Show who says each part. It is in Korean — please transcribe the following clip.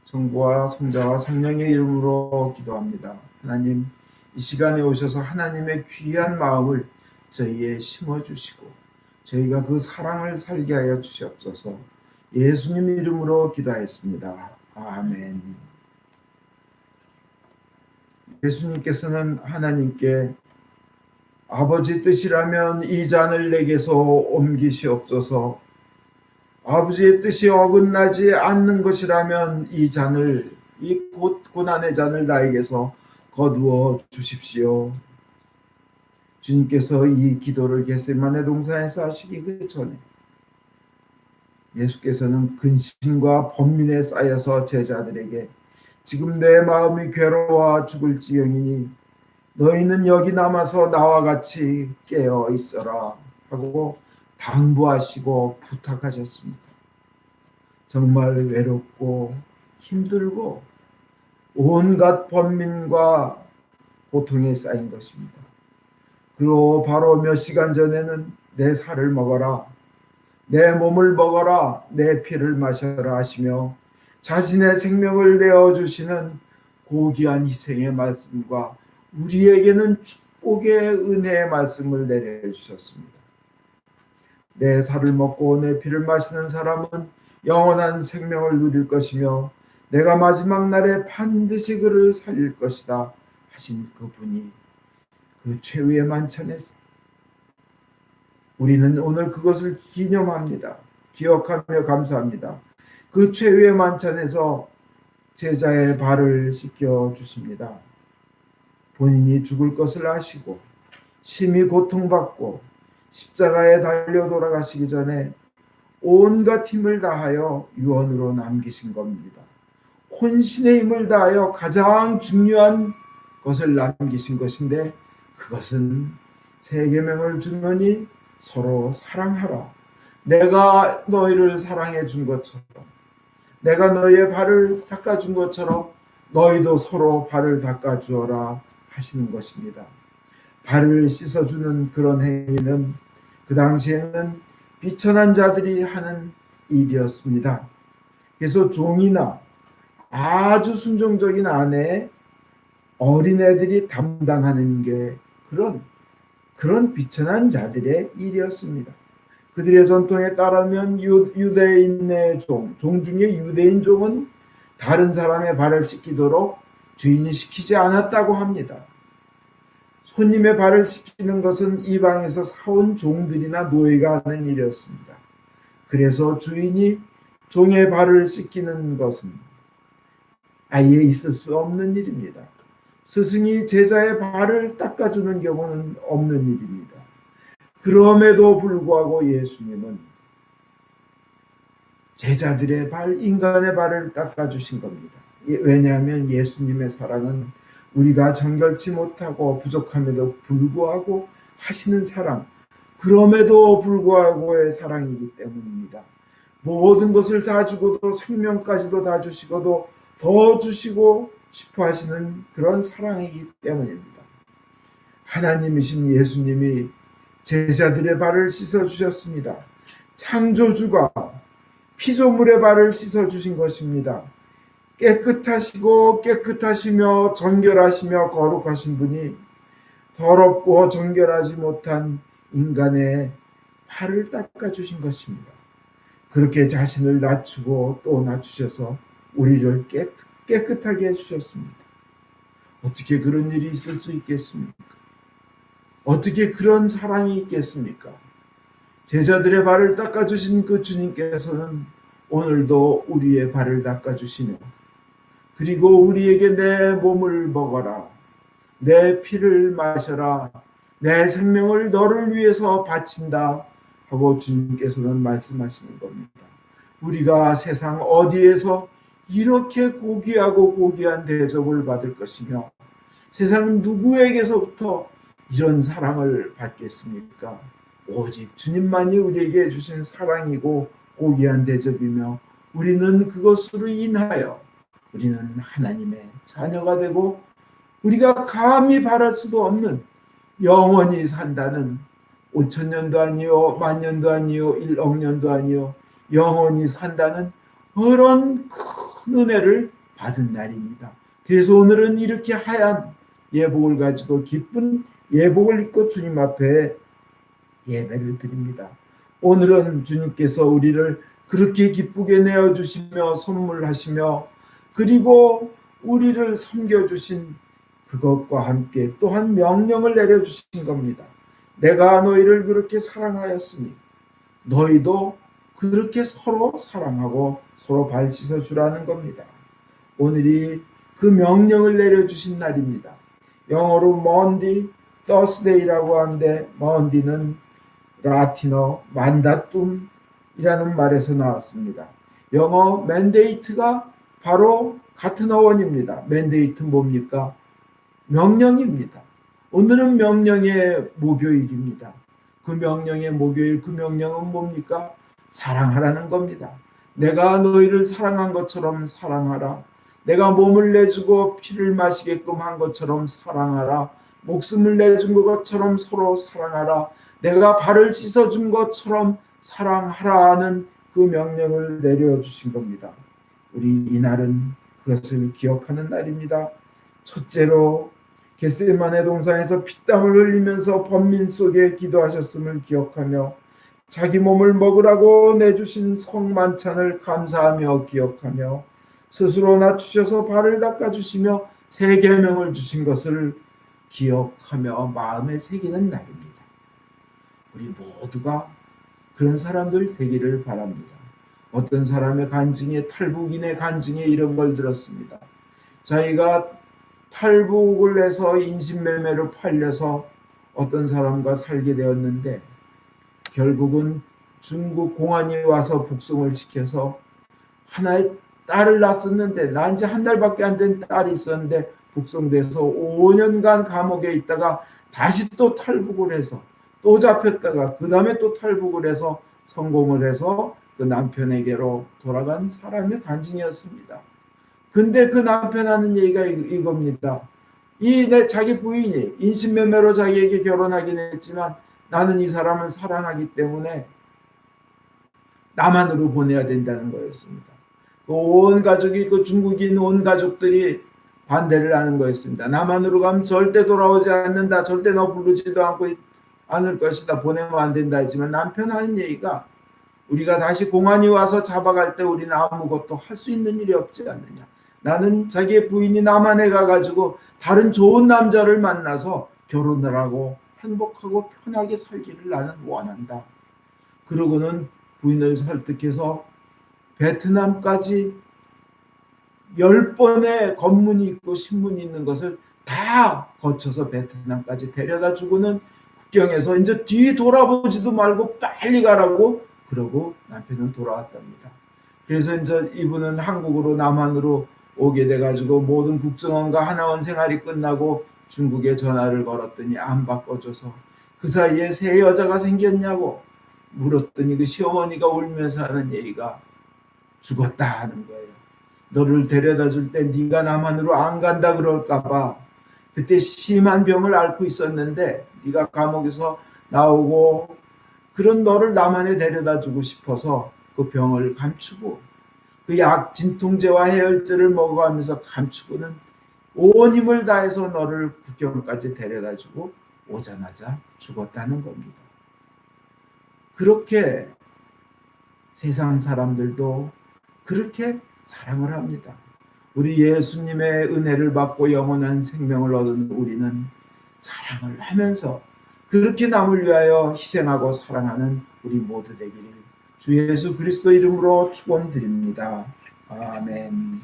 Speaker 1: 성부와 성자와 성령의 이름으로 기도합니다. 하나님, 이 시간에 오셔서 하나님의 귀한 마음을 저희에 심어주시고 저희가 그 사랑을 살게 하여 주시옵소서. 예수님 이름으로 기도하였습니다. 아멘. 예수님께서는 하나님께 아버지 뜻이라면 이 잔을 내게서 옮기시옵소서. 아버지의 뜻이 어긋나지 않는 것이라면 이 잔을, 이 고난의 잔을 나에게서 거두어 주십시오. 주님께서 이 기도를 겟세마네 동산에서 하시기 그 전에 예수께서는 근심과 번민에 쌓여서 제자들에게 지금 내 마음이 괴로워 죽을지경이니 너희는 여기 남아서 나와 같이 깨어 있어라 하고 당부하시고 부탁하셨습니다. 정말 외롭고 힘들고 온갖 번민과 고통에 쌓인 것입니다. 그리고 바로 몇 시간 전에는 내 살을 먹어라, 내 몸을 먹어라, 내 피를 마셔라 하시며 자신의 생명을 내어주시는 고귀한 희생의 말씀과 우리에게는 축복의 은혜의 말씀을 내려주셨습니다. 내 살을 먹고 내 피를 마시는 사람은 영원한 생명을 누릴 것이며 내가 마지막 날에 반드시 그를 살릴 것이다 하신 그분이 그 최후의 만찬에서 우리는 오늘 그것을 기념합니다. 기억하며 감사합니다. 그 최후의 만찬에서 제자의 발을 씻겨 주십니다. 본인이 죽을 것을 아시고 심히 고통받고 십자가에 달려 돌아가시기 전에 온갖 힘을 다하여 유언으로 남기신 겁니다. 혼신의 힘을 다하여 가장 중요한 것을 남기신 것인데 그것은 세 계명을 주노니 서로 사랑하라. 내가 너희를 사랑해 준 것처럼, 내가 너희의 발을 닦아준 것처럼 너희도 서로 발을 닦아주어라 하시는 것입니다. 발을 씻어주는 그런 행위는 그 당시에는 비천한 자들이 하는 일이었습니다. 그래서 종이나 아주 순종적인 아내, 어린애들이 담당하는 게 그런 비천한 자들의 일이었습니다. 그들의 전통에 따르면 유대인의 종 중에 유대인 종은 다른 사람의 발을 씻기도록 주인이 시키지 않았다고 합니다. 손님의 발을 씻기는 것은 이방에서 사온 종들이나 노예가 하는 일이었습니다. 그래서 주인이 종의 발을 씻기는 것은 아예 있을 수 없는 일입니다. 스승이 제자의 발을 닦아주는 경우는 없는 일입니다. 그럼에도 불구하고 예수님은 제자들의 발, 인간의 발을 닦아주신 겁니다. 왜냐하면 예수님의 사랑은 우리가 정결치 못하고 부족함에도 불구하고 하시는 사랑, 그럼에도 불구하고의 사랑이기 때문입니다. 모든 것을 다 주고도 생명까지도 다 주시고도 더 주시고 싶어 하시는 그런 사랑이기 때문입니다. 하나님이신 예수님이 제자들의 발을 씻어주셨습니다. 창조주가 피조물의 발을 씻어주신 것입니다. 깨끗하시고 깨끗하시며 정결하시며 거룩하신 분이 더럽고 정결하지 못한 인간의 발을 닦아주신 것입니다. 그렇게 자신을 낮추고 또 낮추셔서 우리를 깨끗하게 해주셨습니다. 어떻게 그런 일이 있을 수 있겠습니까? 어떻게 그런 사랑이 있겠습니까? 제자들의 발을 닦아주신 그 주님께서는 오늘도 우리의 발을 닦아주시며 그리고 우리에게 내 몸을 먹어라, 내 피를 마셔라, 내 생명을 너를 위해서 바친다 하고 주님께서는 말씀하시는 겁니다. 우리가 세상 어디에서 이렇게 고귀하고 고귀한 대접을 받을 것이며 세상 누구에게서부터 이런 사랑을 받겠습니까? 오직 주님만이 우리에게 주신 사랑이고 고귀한 대접이며 우리는 그것으로 인하여 우리는 하나님의 자녀가 되고 우리가 감히 바랄 수도 없는 영원히 산다는 5,000년도 아니요 10,000년도 아니요 1억 년도 아니요 영원히 산다는 그런 큰 은혜를 받은 날입니다. 그래서 오늘은 이렇게 하얀 예복을 가지고 기쁜 예복을 입고 주님 앞에 예배를 드립니다. 오늘은 주님께서 우리를 그렇게 기쁘게 내어주시며 선물하시며 그리고 우리를 섬겨주신 그것과 함께 또한 명령을 내려주신 겁니다. 내가 너희를 그렇게 사랑하였으니 너희도 그렇게 서로 사랑하고 서로 발 씻어주라는 겁니다. 오늘이 그 명령을 내려주신 날입니다. 영어로 Monday, Thursday라고 하는데 Monday는 라틴어 만다툼이라는 말에서 나왔습니다. 영어 mandate가 바로 같은 어원입니다. mandate 뭡니까? 명령입니다. 오늘은 명령의 목요일입니다. 그 명령의 목요일, 그 명령은 뭡니까? 사랑하라는 겁니다. 내가 너희를 사랑한 것처럼 사랑하라. 내가 몸을 내주고 피를 마시게끔 한 것처럼 사랑하라. 목숨을 내준 것처럼 서로 사랑하라. 내가 발을 씻어준 것처럼 사랑하라는 그 명령을 내려주신 겁니다. 우리 이날은 그것을 기억하는 날입니다. 첫째로 겟세마네 동산에서 피땀을 흘리면서 번민 속에 기도하셨음을 기억하며 자기 몸을 먹으라고 내주신 성만찬을 감사하며 기억하며 스스로 낮추셔서 발을 닦아주시며 새 계명을 주신 것을 기억하며 마음에 새기는 날입니다. 우리 모두가 그런 사람들 되기를 바랍니다. 어떤 사람의 간증에 탈북인의 간증에 이런 걸 들었습니다. 자기가 탈북을 해서 인신매매로 팔려서 어떤 사람과 살게 되었는데 결국은 중국 공안이 와서 북송을 시켜서 하나의 딸을 낳았었는데 난 지 한 달밖에 안 된 딸이 있었는데 북송돼서 5년간 감옥에 있다가 다시 또 탈북을 해서 또 잡혔다가 그 다음에 또 탈북을 해서 성공을 해서 그 남편에게로 돌아간 사람의 간증이었습니다. 근데 그 남편 하는 얘기가 이겁니다. 자기 부인이 인신매매로 자기에게 결혼하긴 했지만 나는 이 사람을 사랑하기 때문에 남한으로 보내야 된다는 거였습니다. 온 가족이 그 중국인 온 가족들이 반대를 하는 거였습니다. 남한으로 가면 절대 돌아오지 않는다. 절대 너 부르지도 않을 것이다. 보내면 안 된다 했지만 남편 하는 얘기가 우리가 다시 공안이 와서 잡아갈 때 우리는 아무것도 할 수 있는 일이 없지 않느냐. 나는 자기의 부인이 남한에 가가지고 다른 좋은 남자를 만나서 결혼을 하고 행복하고 편하게 살기를 나는 원한다. 그러고는 부인을 설득해서 베트남까지 10번의 검문이 있고 신문이 있는 것을 다 거쳐서 베트남까지 데려다 주고는 국경에서 이제 뒤 돌아보지도 말고 빨리 가라고 그러고 남편은 돌아왔답니다. 그래서 이제 이분은 한국으로 남한으로 오게 돼가지고 모든 국정원과 하나원 생활이 끝나고 중국에 전화를 걸었더니 안 바꿔줘서 그 사이에 새 여자가 생겼냐고 물었더니 그 시어머니가 울면서 하는 얘기가 죽었다 하는 거예요. 너를 데려다 줄 때 네가 남한으로 안 간다 그럴까봐 그때 심한 병을 앓고 있었는데 네가 감옥에서 나오고 그런 너를 남한에 데려다 주고 싶어서 그 병을 감추고 그 약 진통제와 해열제를 먹어가면서 감추고는 온 힘을 다해서 너를 국경까지 데려다 주고 오자마자 죽었다는 겁니다. 그렇게 세상 사람들도 그렇게 사랑을 합니다. 우리 예수님의 은혜를 받고 영원한 생명을 얻은 우리는 사랑을 하면서 그렇게 남을 위하여 희생하고 사랑하는 우리 모두 되기를 주 예수 그리스도 이름으로 축원드립니다. 아멘.